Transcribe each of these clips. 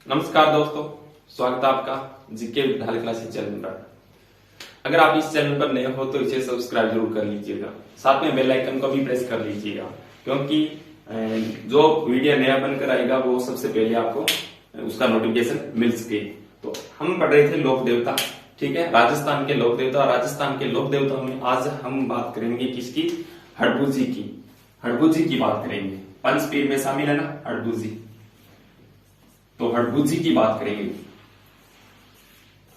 नमस्कार दोस्तों, स्वागत है आपका जीके विद्यालय क्लासेस चैनल पर। अगर आप इस चैनल पर नए हो तो इसे सब्सक्राइब जरूर कर लीजिएगा, साथ में बेल आइकन को भी प्रेस कर लीजिएगा, क्योंकि जो वीडियो नया बनकर आएगा वो सबसे पहले आपको उसका नोटिफिकेशन मिल सके। तो हम पढ़ रहे थे लोक देवता, ठीक है, राजस्थान के लोक देवता। राजस्थान के लोक देवताओं में आज हम बात करेंगे किसकी? हड़बूजी की। हड़बूजी की बात करेंगे। पंचपीर में शामिल है ना हड़बूजी, तो हड़बूजी की बात करेंगे।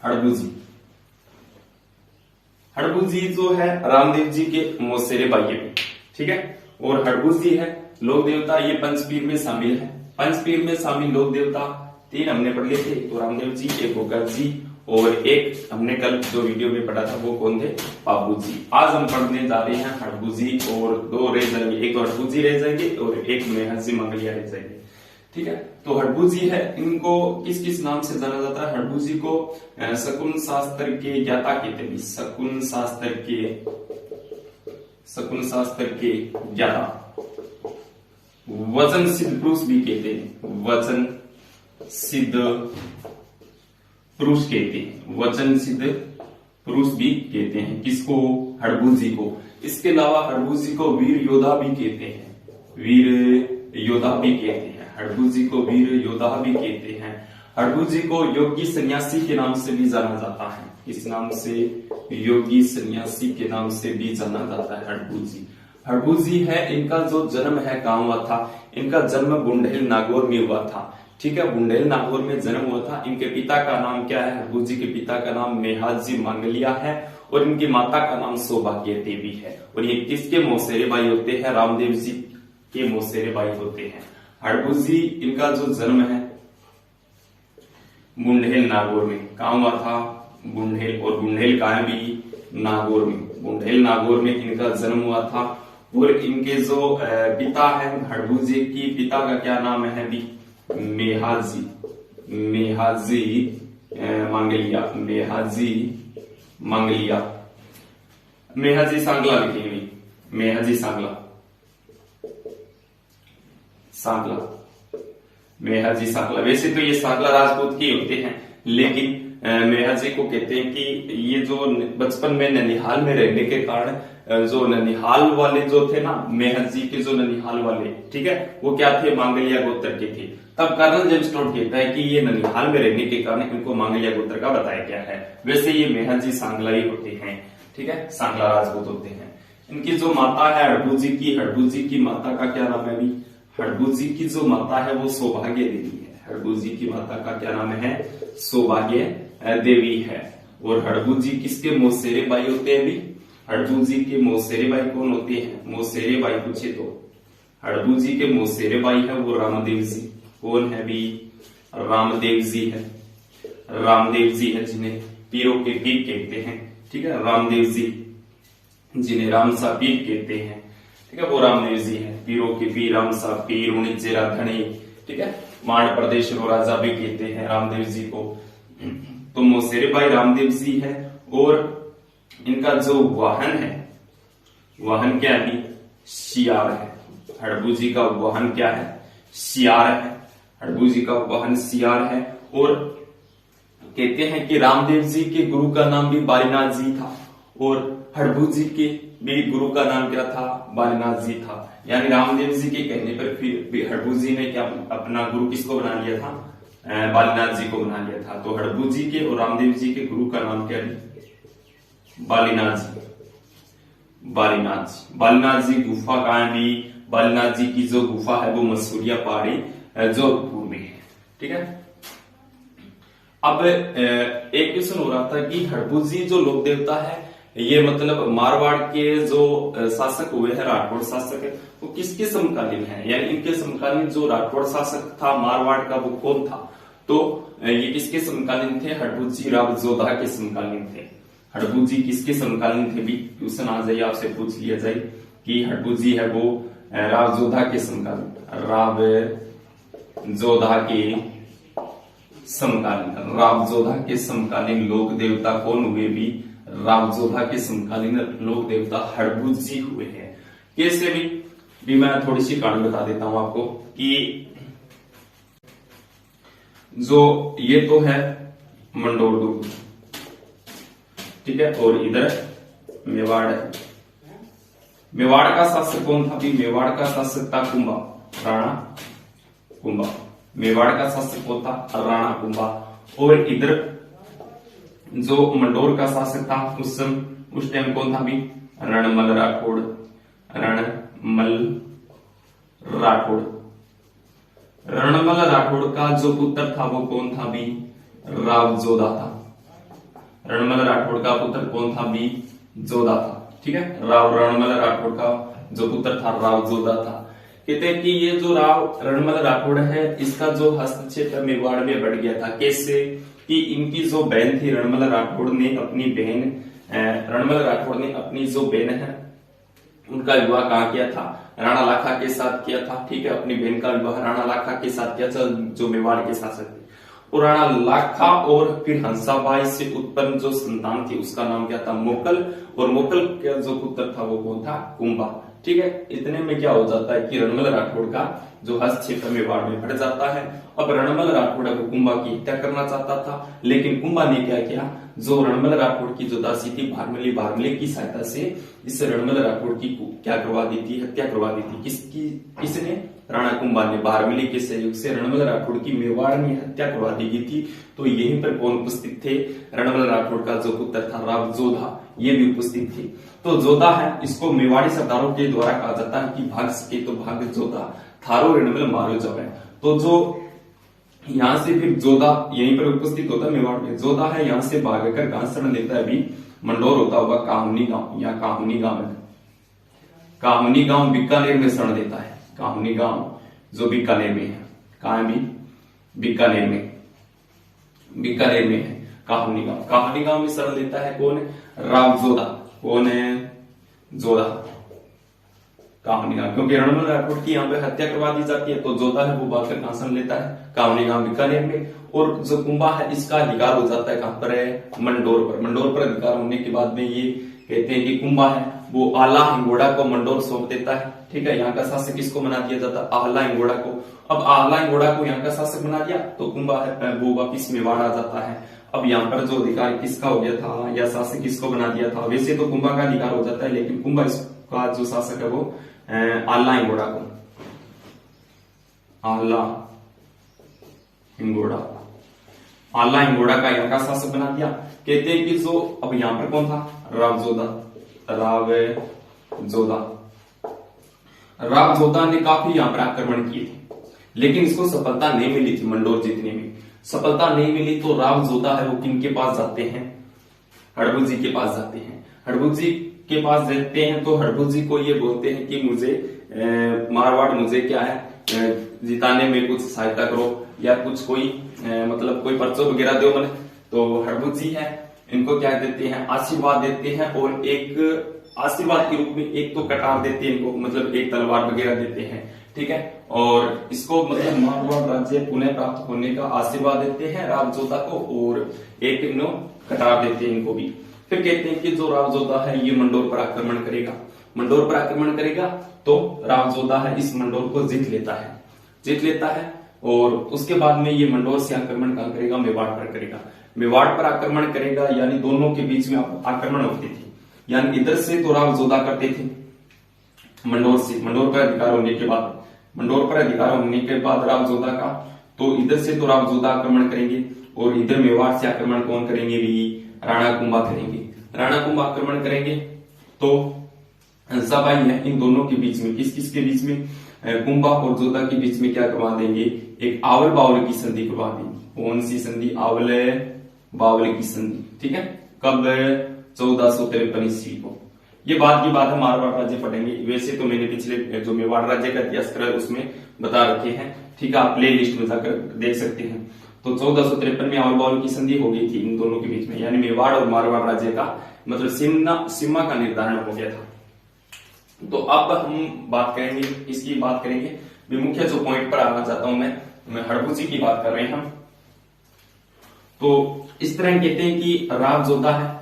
हड़बूजी हड़बूजी जो है रामदेव जी के मौसेरे भाई है, ठीक है। और हड़बूजी है लोक देवता, ये पंचपीर में शामिल है। पंचपीर में शामिल लोक देवता तीन हमने पढ़ लिए थे, तो रामदेव जी, एक गोकर जी और एक हमने कल जो वीडियो में पढ़ा था वो कौन थे? बाबू जी। आज हम पढ़ने जा रहे हैं हड़बूजी, और दो रह जाएंगे, एक हड़बूजी रह जाएंगे और एक मेहजी मंगलिया रह जाएंगे, ठीक है। तो हड़बूजी है, इनको किस किस नाम से जाना जाता है? हड़बूजी को शकुन शास्त्र के ज्ञाता कहते हैं। शकुन शास्त्र के ज्ञाता, वचन सिद्ध पुरुष भी कहते हैं। वचन सिद्ध पुरुष कहते हैं, वचन सिद्ध पुरुष भी कहते हैं। किसको? हड़बूजी को। इसके अलावा हड़बूजी को वीर योद्धा भी कहते हैं। वीर योद्धा भी कहते हैं। हड़बूजी को वीर योद्धा भी कहते हैं। हड़बूजी को योगी सन्यासी के नाम से भी जाना जाता है। इस नाम से योगी सन्यासी के नाम से भी जाना जाता है हड़बूजी। हड़बूजी है, इनका जो जन्म है कहाँ हुआ था? इनका जन्म बुंडेल नागौर में हुआ था, ठीक है। बुंडेल नागौर में जन्म हुआ था। इनके पिता का नाम क्या है? हड़बूजी के पिता का नाम मेहाजी मंगलिया है और इनकी माता का नाम सौभाग्य देवी है। और ये किसके मौसेरे भाई होते हैं? रामदेव जी के मौसेरे भाई होते हैं। हड़बूजी, इनका जो जन्म है बुंडेल नागौर में। कहा हुआ था? बुंडेल। और बुंडेल कहा है भी? नागौर में। बुंडेल नागौर में इनका जन्म हुआ था। और इनके जो पिता है हड़बूजी की, पिता का क्या नाम है भी? मेहाजी मंगलिया। मेहाजी सांगला लिखेंगे। मेहाजी सांगला मेहाजी सांगला। वैसे तो ये सांगला राजपूत के होते हैं, लेकिन मेहाजी को कहते हैं कि ये जो बचपन में ननिहाल में रहने के कारण जो ननिहाल वाले जो थे ना, मेहाजी के जो ननिहाल वाले, ठीक है, वो क्या थे? मांगलिया गोत्र के थे। तब कर्नल जेम्स टोड कहता है कि ये ननिहाल में रहने के कारण इनको मांगलिया गोत्र का बताया गया है। वैसे ये मेहाजी सांगला ही होते हैं, ठीक है, सांगला राजपूत होते हैं। इनकी जो माता है हड़बूजी की माता का क्या नाम है भी? हड़बूजी की जो माता है वो सौभाग्य देवी है। हड़बूजी की माता का क्या नाम है? सौभाग्य देवी है। और हड़बूजी किसके मौसेरे भाई होते हैं भी? हड़बूजी के मौसेरे भाई कौन होते हैं? मौसेरे भाई पूछे तो हड़बूजी के मौसेरे भाई है वो रामदेव जी। कौन है भी? रामदेव जी है। रामदेव जी है, जिन्हें पीरों के पीर कहते हैं, ठीक है। रामदेव जी, जिन्हें रामसा पीर कहते हैं, ठीक है, वो रामदेव जी है। पीरों के पीर, रामसा पीर, उनिजेरा धनी, ठीक है, माण प्रदेश रो राजा भी कहते हैं रामदेव जी को। तो मौसेरे भाई रामदेव जी है। और इनका जो वाहन है, वाहन क्या है? सियार है। हड़बूजी का वाहन क्या है? सियार है। हड़बूजी का वाहन सियार है। और कहते हैं कि रामदेव जी के गुरु का नाम भी बालीनाथ जी था, और हड़बूजी के भी गुरु का नाम क्या था? बालीनाथ जी था। यानी रामदेव जी के कहने पर फिर हड़बूजी ने क्या अपना गुरु किसको बना लिया था? बालीनाथ जी को बना लिया था। तो हड़बूजी के और रामदेव जी के गुरु का नाम क्या है? बालीनाथ जी। बालीनाथ जी गुफा कहाँ है भी? बालीनाथ जी की जो गुफा है वो मसूरिया पहाड़ी जोधपुर में है, ठीक है। अब एक क्वेश्चन हो रहा था कि हड़बूजी जो लोक देवता है, ये मतलब मारवाड़ के जो शासक हुए हैं, राठौड़ शासक है, वो किसके समकालीन है? यानी इनके समकालीन जो राठौड़ शासक था मारवाड़ का, वो कौन था? तो ये किसके समकालीन थे? हड़बूजी राव जोधा के समकालीन थे। हड़बूजी किसके समकालीन थे भी? क्वेश्चन आ जाइए, आपसे पूछ लिया जाए कि हड़बूजी है वो राव जोधा के समकालीन, राव जोधा के समकालीन लोक देवता कौन हुए भी? राव जोधा के समकालीन लोक देवता हड़बूजी हुए हैं। कैसे भी मैं थोड़ी सी कहानी बता देता हूं आपको कि जो ये तो है मंडोर दुर्ग, ठीक है, और इधर मेवाड़ है। मेवाड़ का शासक कौन था भी? मेवाड़ का शासक था कुंभा, राणा कुंभा। मेवाड़ का शासक कौन था? राणा कुंभा। और इधर जो मंडोर का शासक था उस टाइम कौन था भी? रणमल राठौड़, रणमल राठौड़। रणमल राठौड़ का जो पुत्र था वो कौन था भी? राव जोधा था। रणमल राठौड़ का पुत्र कौन था भी? जोधा था, ठीक है। रणमल राठौड़ का जो पुत्र था राव जोधा था। कहते हैं कि ये जो राव रणमल राठौड़ है इसका जो हस्तक्षेप मेवाड़ में बढ़ गया था। कैसे? कि इनकी जो बहन थी रणमल राठौड़ ने अपनी जो बहन है उनका विवाह कहाँ किया था? राणा लाखा के साथ किया था, ठीक है। अपनी बहन का विवाह राणा लाखा के साथ किया था जो मेवाड़ के शासक थे। और राणा लाखा और फिर हंसाबाई से उत्पन्न जो संतान थी उसका नाम क्या था? मोकल। और मोकल का जो पुत्र था वो कौन था? कुंभा, ठीक है। इतने में क्या हो जाता है कि रणमल राठौड़ का जो हस्तक्षेप मेवाड़ में बढ़ जाता है। अब रणमल राठौड़ को कुंभा की हत्या करना चाहता था, लेकिन कुंभा ने क्या किया? जो रणमल राठौड़ की जो दासी थी भारमली की सहायता से इस रणमल राठौड़ की क्या करवा दी थी? हत्या करवा दी थी। किसने? राणा कुंभा ने भारमली के सहयोग से रणमल राठौड़ की मेवाड़ में हत्या करवा दी गई थी। तो यहीं पर कौन उपस्थित थे? रणमल राठौड़ का जो पुत्र था राव जोधा, ये भी उपस्थित थे। तो जोधा है, इसको मेवाड़ी सरदारों के द्वारा कहा जाता है कि भाग सके तो भाग जोधा, थारो रणमल मारो जावे। तो जो यहां से फिर जोधा यहीं पर उपस्थित होता है मेवाड़ में। जोधा है यहाँ से भागकर घासरण लेता है अभी मंडोर होता हुआ कामनी गांव, या कामनी गांव है। कामनी गांव बीकानेर में शरण देता है। कामनी गांव जो बीकानेर में है, कहा भी? बीकानेर में, बीकानेर में है कामनी गांव। कामनी गांव में शरण लेता है कौन? राव जोधा। कौन है? जोधा। कामनी गांव, क्योंकि रणमल राठौड़ की यहाँ पे हत्या करवा दी जाती है तो जोधा है वो भागकर घासन लेता है कामनी गांव बीकानेर में। और जो कुंभा है इसका अधिकार हो जाता है कहां पर है? मंडोर पर। मंडोर पर अधिकार होने के बाद में ये कहते हैं कि कुंभा है वो आला हिंगोड़ा को मंडोर सौंप देता है, ठीक है। यहाँ का शासक किसको बना दिया जाता? आला हिंगोड़ा को। अब आला हिंगोड़ा को यहाँ का शासक बना दिया तो कुंभा है वो वापिस मेवाड़ आ जाता है। अब यहाँ पर जो अधिकार किसका हो गया था या शासक किसको बना दिया था? वैसे तो कुंभा का अधिकार हो जाता है, लेकिन कुंभा इसका जो शासक है वो आला हिंगोड़ा को, आला हिंगोड़ा, आला हिंगोड़ा का यहाँ का शासक बना दिया। कहते हैं कि जो अब यहाँ पर कौन था? राव जोधा। राव जोधा ने काफी यहाँ पर आक्रमण किए थे, लेकिन इसको सफलता नहीं मिली थी मंडोर जीतने में। सफलता नहीं मिली तो राव जोधा है वो किन के पास जाते हैं? हड़बू जी के पास जाते हैं। हड़बू जी के पास जाते हैं तो हड़बू जी को ये बोलते हैं कि मुझे मारवाड़ मुझे क्या है जिताने में कुछ सहायता करो या कुछ कोई मतलब कोई पर्चो वगैरह दो मैंने। तो हड़बू जी है इनको क्या देते हैं? आशीर्वाद देते हैं। और एक आशीर्वाद के रूप में एक तो कटार देते हैं इनको, मतलब एक तलवार वगैरह देते हैं, ठीक है। और इसको मतलब मारवाड़ राज्य पुनः प्राप्त होने का आशीर्वाद देते हैं राव जोधा को, और एक इन्हों कटार देते हैं इनको भी। फिर कहते हैं कि जो राव जोधा है ये मंडोर पर आक्रमण करेगा। मंडोर पर आक्रमण करेगा तो राव जोधा है इस मंडोर को जीत लेता है। और उसके बाद में ये मंडोर से आक्रमण कहां करेगा? मेवाड़ पर करेगा। मेवाड़ पर आक्रमण करेगा, यानी दोनों के बीच में आक्रमण होती थी। यानी इधर से तो राव जोधा करते थे मंडोर से, मंडोर पर अधिकार होने के बाद राव जोधा का, तो इधर से तो राव जोधा आक्रमण करेंगे और इधर मेवाड़ से आक्रमण कौन करेंगे भी? राणा कुंभा करेंगे। राणा कुंभा आक्रमण करेंगे तो हंसाबाई है इन दोनों के बीच में, किस के बीच में? कुंभा और जोधा के बीच में क्या करवा देंगे? एक आवल बावल की संधि करवा देंगे। कौन सी संधि? आवल बावल की संधि, ठीक है। कब? 1453 ईस्वी को। ये बात की बात है, मारवाड़ राज्य पढ़ेंगे। वैसे तो मैंने पिछले जो मेवाड़ राज्य का इतिहास करा उसमें बता रखे हैं, ठीक है। आप प्ले लिस्ट में जाकर देख सकते हैं। तो 1453 में आवल बावल की संधि हो गई थी इन दोनों के बीच में, यानी मेवाड़ और मारवाड़ राज्य का मतलब सीमा का निर्धारण हो गया था। तो अब हम बात करेंगे, इसकी बात करेंगे। मुख्य जो पॉइंट पर आना चाहता हूं मैं हड़बू जी की बात कर रहे हैं हम। तो इस तरह कहते हैं कि राव जोधा है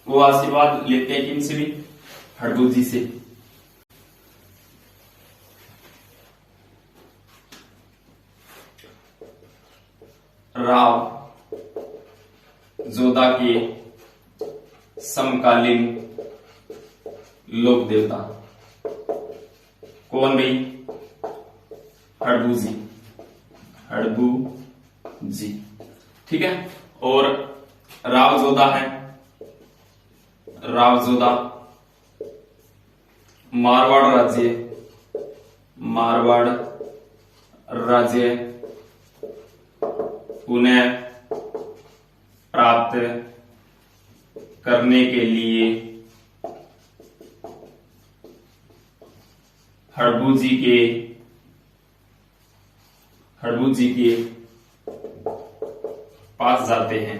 वो आशीर्वाद लेते हैं किनसे भी? हड़बू जी से। राव जोधा के समकालीन लोक देवता कौन भाई? हड़बू जी। ठीक है। और राव जोधा है, राव जोधा मारवाड़ राज्य पुनः प्राप्त करने के लिए हड़बू जी के पास जाते हैं।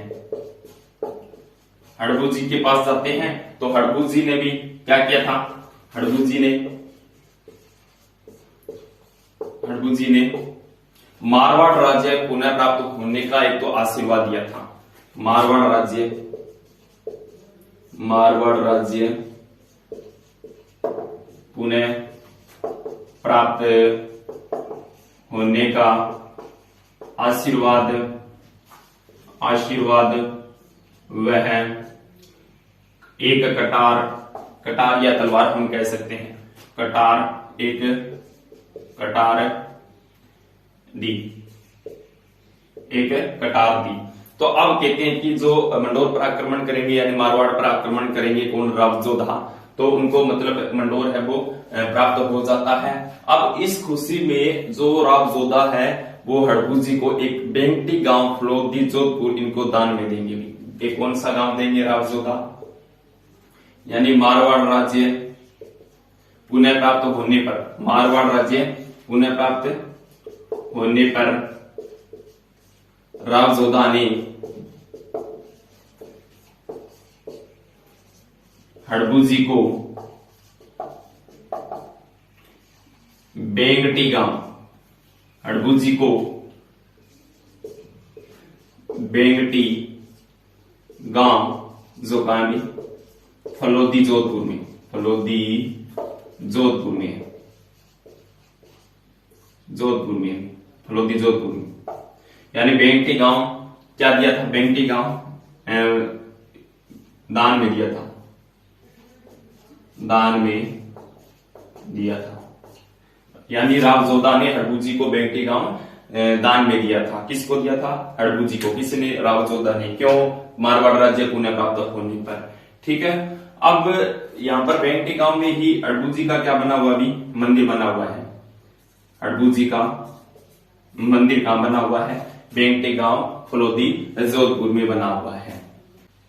हड़बू जी के पास जाते हैं तो हड़बू जी ने भी क्या किया था? हड़बू जी ने मारवाड़ राज्य पुनः प्राप्त होने का एक तो आशीर्वाद दिया था। मारवाड़ राज्य पुनः प्राप्त होने का आशीर्वाद वह एक कटार या तलवार हम कह सकते हैं। एक कटार दी। तो अब कहते हैं कि जो मंडोर पर आक्रमण करेंगे यानी मारवाड़ पर आक्रमण करेंगे कौन? राव जोधा। तो उनको मतलब मंडोर है वो प्राप्त हो जाता है। अब इस खुशी में जो राव जोधा है वो हड़बू जी को एक बेंगटी गांव फलोदी जोधपुर इनको दान में देंगे। एक कौन सा गांव देंगे? राव जोधा। यानी मारवाड़ राज्य पुनः प्राप्त होने पर, मारवाड़ राज्य पुनः प्राप्त होने पर राव जोधा ने हड़बू जी को बेंगटी गांव, हड़बू जी को बेंगटी गांव जो कहां भी फलोदी जोधपुर में फलोदी जोधपुर में यानी बेंगटी गांव क्या दिया था? बेंगटी गांव दान में दिया था। यानी राव जोधा ने हड़बू जी को बेंगटी गांव दान में दिया था। किसको दिया था? हड़बू जी को। किसने? राव जोधा ने। क्यों? मारवाड़ राज्य पुनः प्राप्त होने पर। ठीक है। अब यहां पर बेंगटी गांव में ही हड़बू जी का क्या बना हुआ? अभी मंदिर बना हुआ है। हड़बू जी का मंदिर कहां बना हुआ है? बेंगटी गांव फलोदी जोधपुर में बना हुआ है।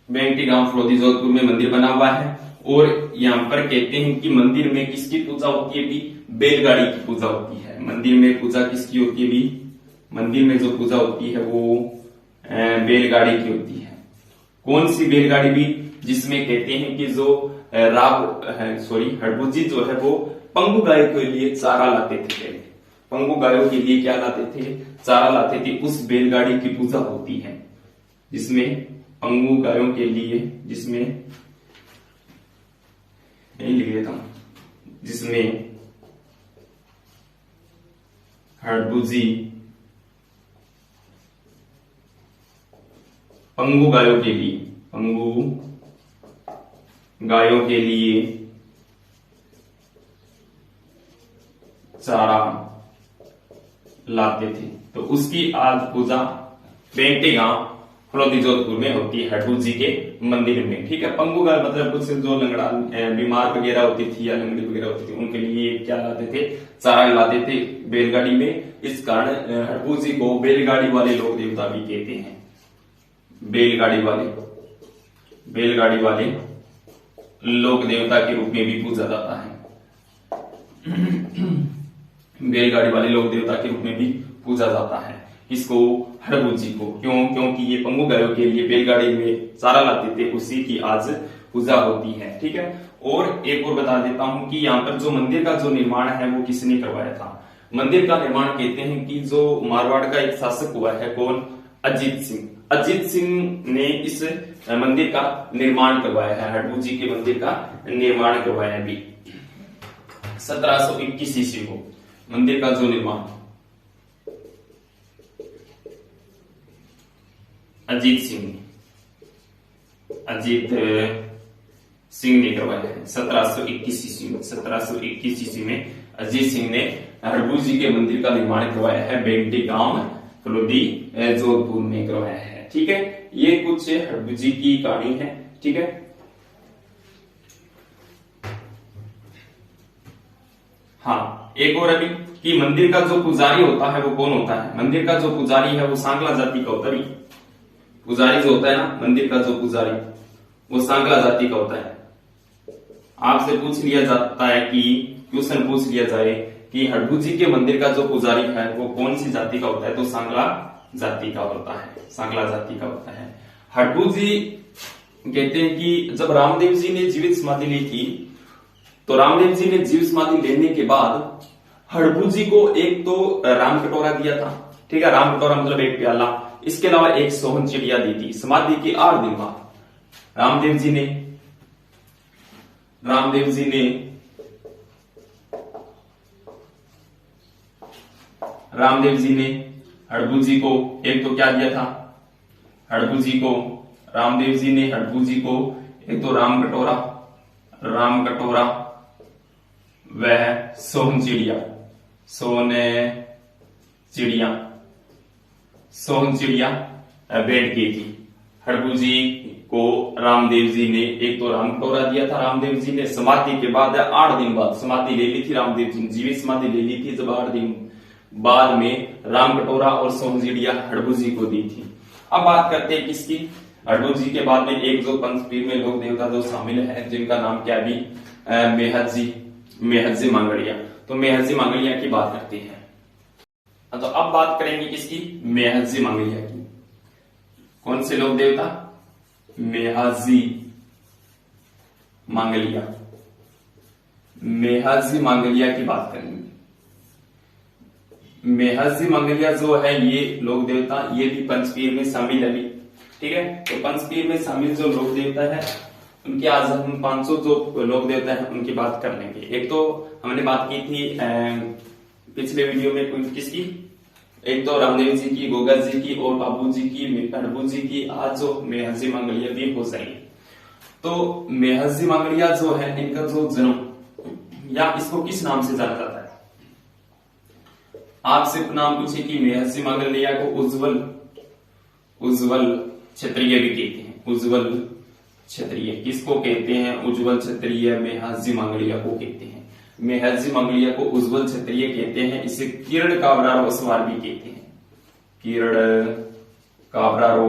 बेंगटी गांव फलोदी जोधपुर में मंदिर बना हुआ है। और यहाँ पर कहते हैं कि मंदिर में किसकी पूजा होती है? भी बैलगाड़ी की पूजा होती है। मंदिर में पूजा किसकी होती है? भी मंदिर में जो पूजा होती है वो बैलगाड़ी की होती है। कौन सी बैलगाड़ी? भी जिसमें कहते हैं कि जो हड़बू जी जो है वो पंगु गायों के लिए चारा लाते थे। पंगु गायों के लिए क्या लाते थे? चारा लाते थे। उस बैलगाड़ी की पूजा होती है जिसमें पंगु गायों के लिए, जिसमें हड़बू जी पंगु गायों के लिए चारा लाते थे। तो उसकी आज पूजा बेंगटी गांव फलोदी जोधपुर में होती है हड़बू जी के मंदिर में। ठीक है। पंगु गाय मतलब कुछ जो लंगड़ा बीमार वगैरह होती थी या लंगड़ी वगैरह होती थी उनके लिए क्या लाते थे? चारा लाते थे बैलगाड़ी में। इस कारण हड़बू जी को बैलगाड़ी वाले लोक देवता भी कहते हैं। बैलगाड़ी वाले लोक देवता के रूप में भी पूजा जाता है। बैलगाड़ी वाले लोक देवता के रूप में भी पूजा जाता है। किसको? हड़बू जी को। क्यों? क्योंकि ये पंगु गायों के लिए बैलगाड़ी में चारा लाते थे, उसी की आज पूजा होती है। ठीक है। और एक और बता देता हूं कि यहाँ पर जो मंदिर का जो निर्माण है वो किसने करवाया था? मंदिर का निर्माण कहते हैं कि जो मारवाड़ का एक शासक हुआ है कौन? अजीत सिंह ने इस मंदिर का निर्माण करवाया है। हड़बू जी के मंदिर का निर्माण करवाया है। अभी 1721 ईस्वी को मंदिर का जो निर्माण अजीत सिंह ने करवाया है 1721 ईस्वी में। 1721 ईस्वी में अजीत सिंह ने हड़बू जी के मंदिर का निर्माण करवाया है बेंगटी गांव फलोदी जोधपुर में करवाया है। ठीक है, ये कुछ हड़बू जी की कहानी है। ठीक है, हाँ, एक और अभी कि मंदिर का जो पुजारी होता है वो कौन होता है। मंदिर का जो पुजारी है वो सांगला जाति का होता है। पुजारी जो होता है ना, मंदिर का जो पुजारी वो सांगला जाति का होता है। आपसे पूछ लिया जाता है कि क्वेश्चन पूछ लिया जाए कि हड़बू जी के मंदिर का जो पुजारी है वो कौन सी जाति का होता है, तो सांगला जाति का होता है। सांगला जाति का होता है। हड़बू जी कहते हैं कि जब रामदेव जी ने जीवित समाधि ली थी, तो रामदेव जी ने जीवित समाधि लेने के बाद हड़बू जी को एक तो राम कटोरा दिया था। ठीक है, राम कटोरा मतलब एक प्याला। इसके अलावा एक सोहन चिड़िया दी थी। समाधि के 8 दिन बाद रामदेव जी ने हड़बू जी को एक तो क्या दिया था, रामदेव जी ने हड़बू जी को एक तो राम कटोरा वह सोहन चिड़िया भेंट की थी। हड़बू जी को रामदेव जी ने एक तो राम कटोरा दिया था। रामदेव जी ने समाधि के बाद 8 दिन बाद समाधि ले ली थी। रामदेव जी ने जीवित समाधि ले ली थी, जब 8 दिन बाद में राम कटोरा और सोहन चिड़िया हड़बू जी को दी थी। अब बात करते हैं किसकी, हड़बू जी के बाद में एक जो पंचपीर में लोक देवता जो शामिल है, जिनका नाम क्या भी मेहजी मांगड़िया। तो मेहजी मांगड़िया की बात करते हैं। तो अब बात करेंगे किसकी, मेहजी मांगड़िया की। कौन से लोक देवता, मेहजी मांगलिया की बात करेंगे। मेहजी मांगलिया जो है ये लोक देवता, ये भी पंचपीर में शामिल है। ठीक है, तो पंचपीर में शामिल जो लोक देवता है उनकी आज हम 500 जो लोक देवता है उनकी बात कर लेंगे। एक तो हमने बात की थी पिछले वीडियो में किसकी, एक तो रामदेव जी की, गोगा जी की और बाबू जी की, हड़बू जी की। आज जो मेहजी मांगलिया भी हो जाएंगे। तो मेहजी मांगलिया जो है, इनका जो जन्म या इसको किस नाम से जाना जाता है, आपसे नाम पूछे कि मेहजी मांगलिया को उज्जवल क्षत्रिय भी कहते हैं। उज्जवल क्षत्रिय किसको कहते हैं, उज्जवल क्षत्रिय मेहजी मांगलिया को कहते हैं। मेहजी मांगलिया को उज्जवल क्षत्रिय कहते हैं। इसे किरण काबरारो असवार भी कहते हैं। किरण काबरारो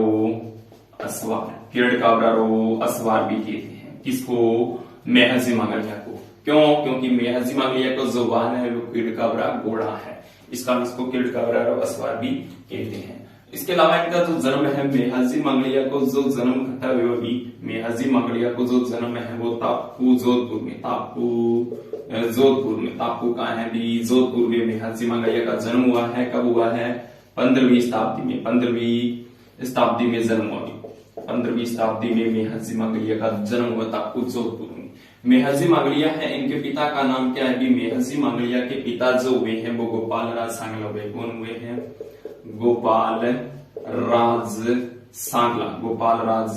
असवार भी कहते हैं। किसको, मेहजी मांगलिया को। क्यों, क्योंकि मेहजी मांगलिया को जो वाहन है वो किरण काबरा घोड़ा है, इसका इसको किरण काबरारो असवार भी कहते हैं। इसके अलावा इनका जो जन्म है, मेहजी मांगलिया को जो जन्म घटा हुआ भी, मेहजी मांगलिया को जो जन्म है वो ताप्पू जोधपुर में ताप्पू कहाँ है भी, जोधपुर में मेहजी मांगलिया का जन्म हुआ है। कब हुआ है, 15वीं शताब्दी में। 15वीं शताब्दी में जन्म हुआ। 15वीं शताब्दी में मेहजी मांगलिया का जन्म हुआ ताप्पू जोधपुर में। मेहजी मांगलिया है, इनके पिता का नाम क्या है भी, मेहजी मांगलिया के पिता जो हुए हैं वो गोपाल राज सांगला हुए। कौन हुए हैं, गोपाल राज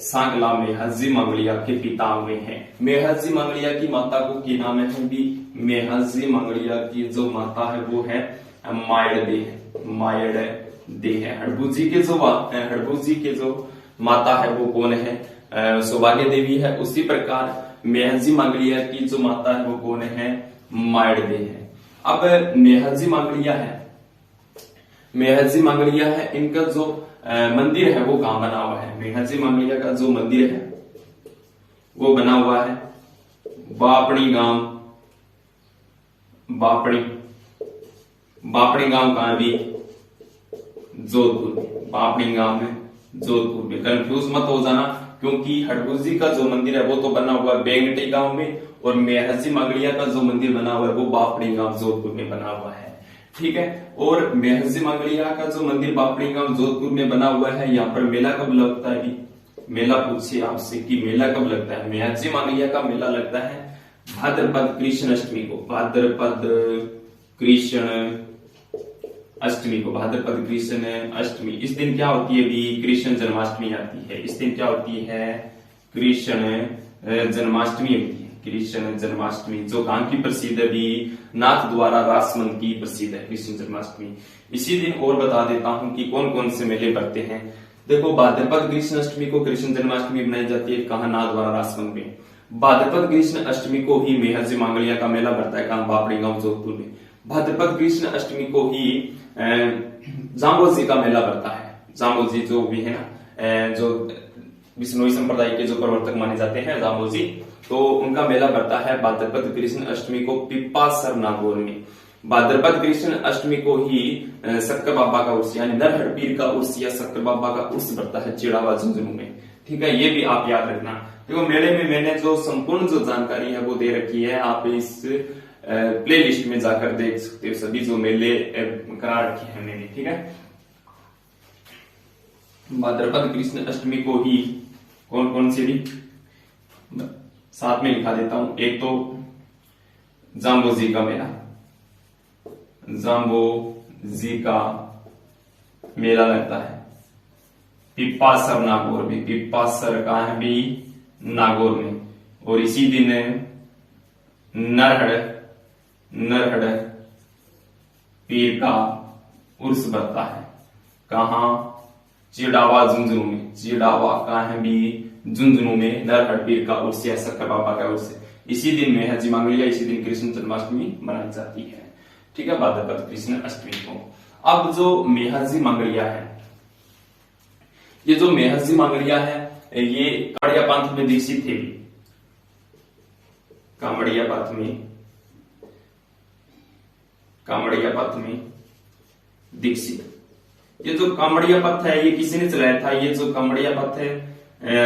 सांगला मेहजी मांगलिया के पिता हुए हैं। मेहजी मांगलिया की माता को क्या नाम है भी, मेहजी मांगलिया की जो माता है वो है मायड़ दे है। हड़बू जी के जो माता है वो कौन है, सौभाग्य देवी है। उसी प्रकार मेहजी मांगलिया की जो माता है वो कौन है, मायड़ दे है। अब मेहजी मांगलिया है, इनका जो मंदिर है वो कहां बना हुआ है। मेहजी मांगलिया का जो मंदिर है वो बना हुआ है बापड़ी गांव कहां भी, जोधपुर में। बापड़ी गांव में, जोधपुर में। कंफ्यूज मत हो जाना, क्योंकि हड़बू जी का जो मंदिर है वो तो बना हुआ है बेंगटी गांव में, और मेहजी मांगलिया का जो मंदिर बना हुआ है वो बापड़ी गांव जोधपुर में बना हुआ है। ठीक है, और मेहजी मांगलिया का जो मंदिर बापड़ी गांव जोधपुर में बना हुआ है, यहाँ पर मेला कब लगता है? मेला पूछिए आपसे कि मेला कब लगता है। मेहजी मांगलिया का मेला लगता है भाद्रपद कृष्ण अष्टमी को। भाद्रपद कृष्ण अष्टमी को, भाद्रपद कृष्ण अष्टमी, इस दिन क्या होती है भी, कृष्ण जन्माष्टमी आती है। इस दिन क्या होती है, कृष्ण जन्माष्टमी होती है। कृष्ण जन्माष्टमी जो कहाँ की प्रसिद्ध है भी, नाथ द्वारा राजसमंद की प्रसिद्ध है कृष्ण जन्माष्टमी। इसी दिन और बता देता हूँ कि कौन कौन से मेले बढ़ते हैं। देखो भाद्रपद कृष्ण अष्टमी को कृष्ण जन्माष्टमी बनाई जाती है, कहाँ, नाथ द्वारा राजसमंद में। भाद्रपद कृष्ण अष्टमी को ही मेहर जी मांगलिया का मेला बढ़ता है, कहाँ, बापड़ी गांव जोधपुर में। भाद्रपद कृष्ण अष्टमी को ही जाम्बोजी का मेला बढ़ता है। जाम्बोजी जो भी है ना, जो बिश्नोई संप्रदाय के जो प्रवर्तक माने जाते हैं जाम्बोजी, तो उनका मेला बढ़ता है भाद्रपद कृष्ण अष्टमी को पिपासर नागौर में। भाद्रपद कृष्ण अष्टमी को ही शक्कर बाबा का उर्स यानी नरहर पीर का उर्स या शक्कर बाबा का उर्स बढ़ता है चिड़ावा झुंझुनू में। ठीक है, ये भी आप याद रखना। देखो मेले में मैंने जो संपूर्ण जो जानकारी है वो दे रखी है, आप इस प्ले लिस्ट में जाकर देख सकते हो सभी जो मेले करा रखे हैं मैंने। ठीक है, भाद्रपद कृष्ण अष्टमी को ही कौन कौन से भी साथ में लिखा देता हूं। एक तो जाम्बोजी का मेला, जाम्बोजी का मेला लगता है। पिपासर नागौर में, पिपासर का है भी नागौर में। और इसी दिन नरहड़ पीर का उर्स बढ़ता है, कहा, चिड़ावा झुंझुनू में। चिड़ावा का है भी झुंझुनू में नरहड़ पीर का उर्स या शक्कर बाबा का उर्स। इसी दिन मेहर जी मांगलिया, इसी दिन कृष्ण जन्माष्टमी मनाई जाती है। ठीक है, भाद्रपद कृष्ण अष्टमी को। अब जो मेहर जी मांगलिया है, ये जो मेहर जी मांगलिया है ये कामड़िया पंथ में दीक्षित थे। कामड़िया पथ में दीक्षित। ये जो कामड़िया पथ है ये किसी चलाया था, ये जो कामड़िया पथ है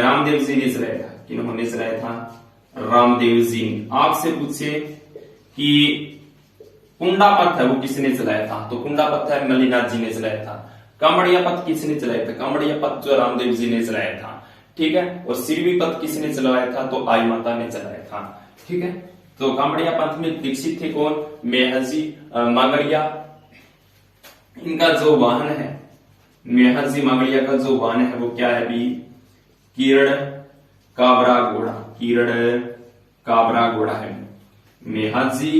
रामदेव जी ने चलाया था। किन्होंने चलाया था, रामदेव जी ने। आपसे पूछे कि कुंडा पथ है वो किसने चलाया था, तो कुंडा पथ है मल्लीनाथ जी ने चलाया था। कामड़िया पथ किसने चलाया था, कामड़िया पथ जो रामदेव जी ने चलाया था। ठीक है, और सिरवी पथ किसने चलाया था, तो आई माता ने चलाया था। ठीक है, तो कामड़िया पथ में दीक्षित थे कौन, मेहर जी मांगलिया। इनका जो वाहन है, मेहर जी मांगलिया का जो वाहन है वो क्या है भी, किरण काबरा घोड़ा। किरण काबरा घोड़ा है। मेहर जी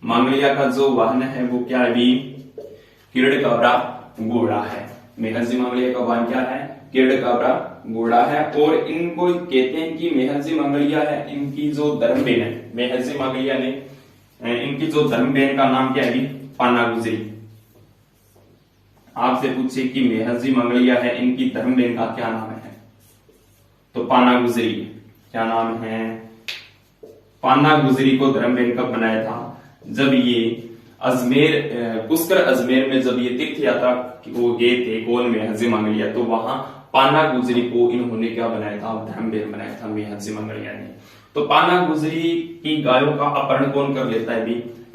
मांगलिया का जो वाहन है वो क्या है भी, किरण काबरा घोड़ा है। मेहर जी मांगलिया का वाहन क्या है, किरण काबरा घोड़ा है। और इनको कहते हैं कि मेहर जी मांगलिया है, इनकी जो धर्म बहन है, मेहर जी मांगलिया ने इनकी जो धर्म बहन का नाम क्या है भी, पाना गुजरी। आपसे पूछे कि मेहर जी मांगलिया है, इनकी धर्म बहन का क्या नाम है, तो पाना गुजरी। क्या नाम है, पाना गुजरी को धर्म बहन कब बनाया था, जब ये अजमेर, पुष्कर अजमेर में जब ये तीर्थ यात्रा वो गए थे गोल मेहर जी मांगलिया, तो वहां पाना गुजरी को इन्होंने क्या बनाया था, धर्म बहन बनाया था मेहर जी मांगलिया ने। तो पाना गुजरी की गायों का अपहरण कौन कर लेता है भी,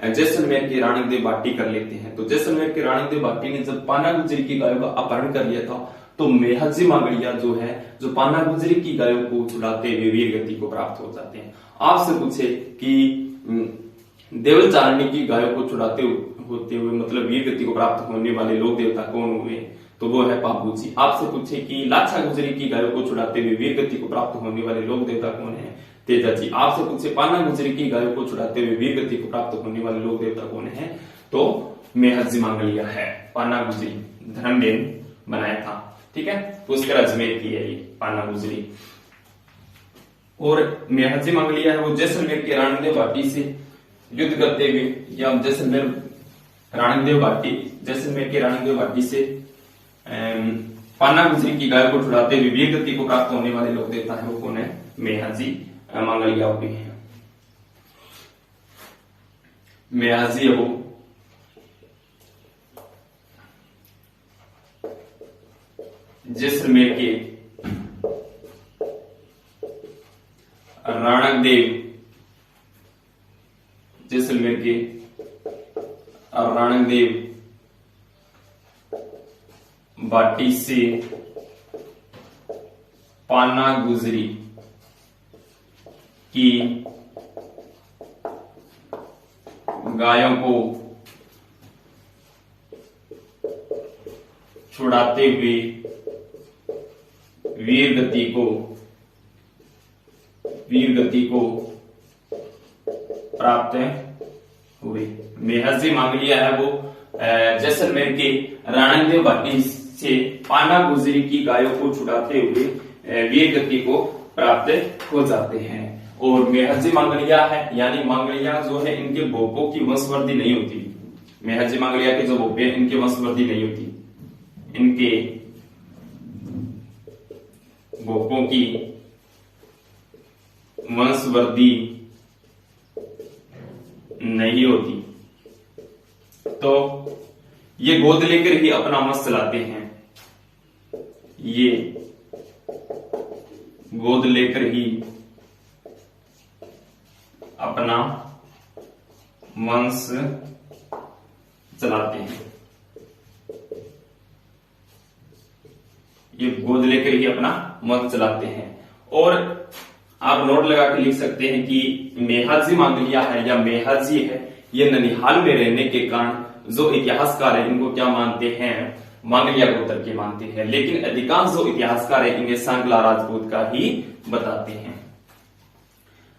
जैसलमेर के राणक देव भाटी कर लेते हैं। तो जैसलमेर के राणक देव भाटी ने जब पाना गुजरी की गायों का अपहरण कर लिया था, तो मेहर जी मांगलिया जो है, जो पाना गुजरी की गायों को छुड़ाते हुए वीर गति को प्राप्त हो जाते हैं। आपसे पूछे कि देवल चारणी की गायों को छुड़ाते होते हुए मतलब वीर गति को प्राप्त होने वाले लोक देवता कौन हुए, तो वो है बाबू जी। आपसे पूछे कि लाछा गुजरी की गायों को छुड़ाते हुए वीर गति को प्राप्त होने वाले लोक देवता कौन है, तेजा जी। आपसे पूछे पाना गुजरी की गायों को छुड़ाते हुए वीर गति को प्राप्त होने वाले लोक देवता कौन है, तो मेहर जी मांगलिया है। पाना गुजरी धर्म बहन बनाया था। ठीक है, पुष्कर अजमेर की है ये पाना गुजरी। और मेहर जी मांगलिया है वो जैसलमेर के राणकदेव भाटी से युद्ध करते हुए, या जैसलमेर राणकदेव भाटी, जैसलमेर के राणकदेव भाटी से पाना गुजरी की गाय को छुड़ाते हुए वीर गति को प्राप्त होने वाले लोग देवता है वो कौन है, मेहर जी मांगलिया भी है। मेहर जी वो जैसलमेर के राणकदेव, जैसलमेर के राणकदेव भाटी से पाना गुजरी की गायों को छुड़ाते हुए वीर गति को प्राप्त हुए। मेहरजी मांगलिया है वो जैसलमेर के राणदेव भाटी से पाना गुजरी की गायों को छुड़ाते हुए वीर गति को प्राप्त हो जाते हैं। और मेहरजी मांगलिया है यानी मांगलिया जो है इनके भोपों की वंशवृद्धि नहीं होती। मेहरजी मांगलिया के जो भोपे हैं इनकी वंशवृद्धि नहीं होती, इनके भोपों की वंशवृद्धि नहीं होती, तो ये गोद लेकर ही अपना वंश चलाते हैं। ये गोद लेकर ही अपना वंश चलाते हैं। ये गोद लेकर ही अपना वंश चलाते हैं। और आप नोट लगा के लिख सकते हैं कि मेहरजी मांगलिया है या मेहरजी है, ये ननिहाल में रहने के कारण जो इतिहासकार है इनको क्या मानते हैं, मांगलिया गोत्र के मानते हैं। लेकिन अधिकांश जो इतिहासकार है इन्हें सांगला राजपूत का ही बताते हैं।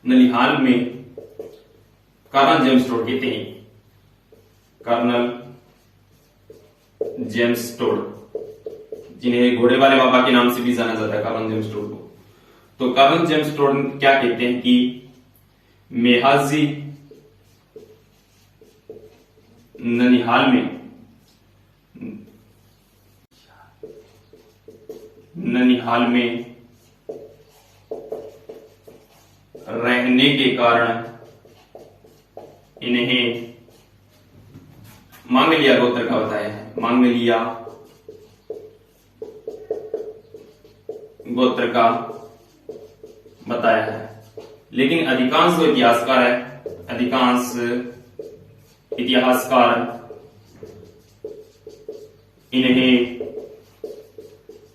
ननिहाल में कर्नल जेम्स टोड कहते हैं, कर्नल जेम्स टोड, जिन्हें घोड़े वाले बाबा के नाम से भी जाना जाता है, कर्नल जेम्स टोड को। तो कर्नल जेम्स टोड क्या कहते हैं कि मेहरजी ननिहाल में रहने के कारण इन्हें मांगलिया गोत्र का बताया है, मांगलिया गोत्र का बताया है। लेकिन अधिकांश जो इतिहासकार है, अधिकांश इतिहासकार इन्हें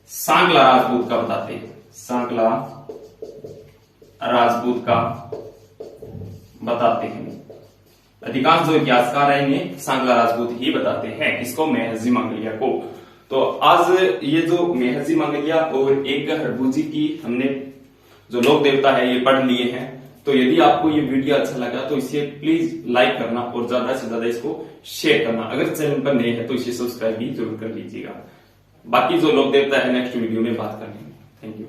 सांगला राजपूत का बताते हैं, सांगला राजपूत का बताते हैं। अधिकांश जो इतिहासकार है इन्हें सांगला राजपूत ही बताते हैं, इसको मेहरजी मांगलिया को। तो आज ये जो मेहरजी मांगलिया और एक हड़बूजी की हमने जो लोक देवता है ये पढ़ लिए हैं। तो यदि आपको ये वीडियो अच्छा लगा तो इसे प्लीज लाइक करना और ज्यादा से ज्यादा इसको शेयर करना। अगर चैनल पर नए हैं तो इसे सब्सक्राइब भी जरूर कर लीजिएगा। बाकी जो लोक देवता है नेक्स्ट वीडियो में बात करेंगे। Thank you.